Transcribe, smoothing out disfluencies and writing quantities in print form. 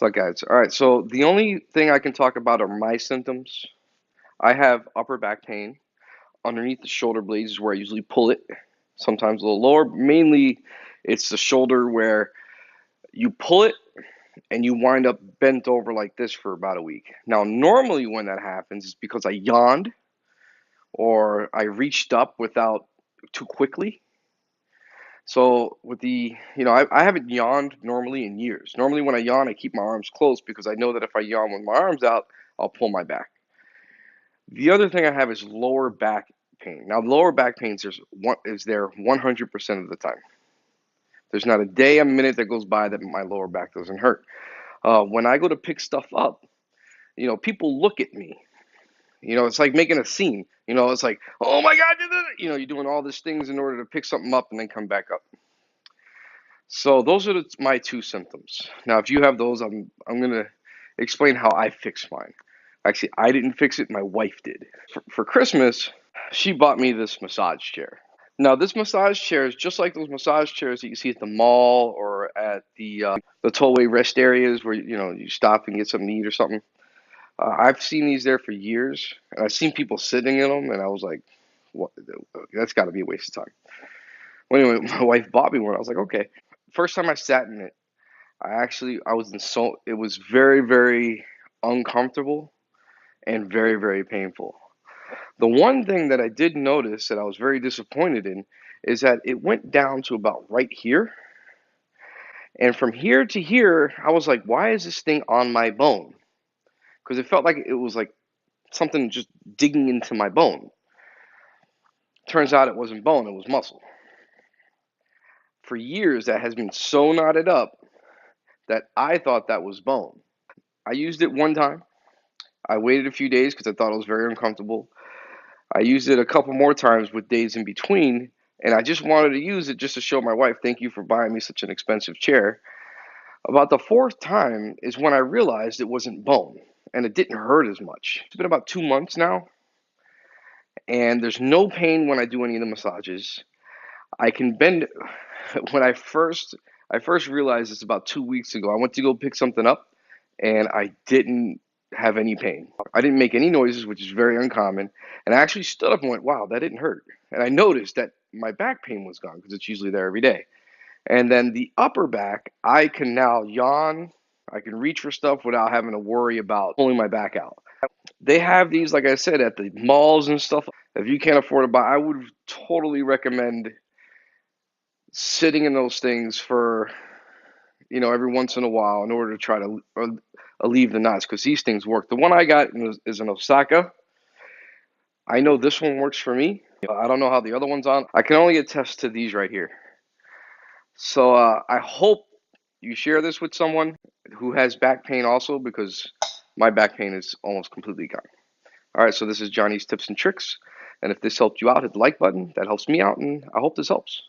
So, guys, all right. So the only thing I can talk about are my symptoms. I have upper back pain underneath the shoulder blades is where I usually pull it. Sometimes a little lower. Mainly, it's the shoulder where you pull it and you wind up bent over like this for about a week. Now, normally when that happens, it's because I yawned or I reached up without too quickly. So with I haven't yawned normally in years. Normally when I yawn, I keep my arms closed because I know that if I yawn with my arms out, I'll pull my back. The other thing I have is lower back pain. Now, lower back pain is there 100% of the time. There's not a day, a minute that goes by that my lower back doesn't hurt. When I go to pick stuff up, people look at me. It's like making a scene. It's like, oh my God, you're doing all these things in order to pick something up and then come back up. So those are my two symptoms. Now, if you have those, I'm gonna explain how I fixed mine. Actually, I didn't fix it. My wife did. For Christmas, she bought me this massage chair. Now, this massage chair is just like those massage chairs that you see at the mall or at the tollway rest areas where you stop and get something to eat or something. I've seen these there for years, and I've seen people sitting in them, and I was like, "What? That's got to be a waste of time." Well, anyway, my wife bought me one. I was like, "Okay." First time I sat in it, I was in it was very, very uncomfortable and very, very painful. The one thing that I did notice that I was very disappointed in is that it went down to about right here. And from here to here, I was like, why is this thing on my bone? Because it felt like it was like something just digging into my bone. Turns out it wasn't bone, it was muscle. For years, that has been so knotted up that I thought that was bone. I used it one time. I waited a few days because I thought it was very uncomfortable. I used it a couple more times with days in between, and I just wanted to use it just to show my wife, thank you for buying me such an expensive chair. About the fourth time is when I realized it wasn't bone and it didn't hurt as much. It's been about 2 months now, and there's no pain when I do any of the massages. I can bend. When I first realized this about 2 weeks ago, I went to go pick something up, and I didn't have any pain. I didn't make any noises, which is very uncommon. And I actually stood up and went, wow, that didn't hurt. And I noticed that my back pain was gone because it's usually there every day. And then the upper back, I can now yawn. I can reach for stuff without having to worry about pulling my back out. They have these, like I said, at the malls and stuff. If you can't afford to buy, I would totally recommend sitting in those things for every once in a while in order to try to alleviate the knots because these things work. The one I got is in Osaka. I know this one works for me. I don't know how the other one's on. I can only attest to these right here. So I hope you share this with someone who has back pain also because my back pain is almost completely gone. All right, so this is Johnny's Tips and Tricks. And if this helped you out, hit the like button. That helps me out, and I hope this helps.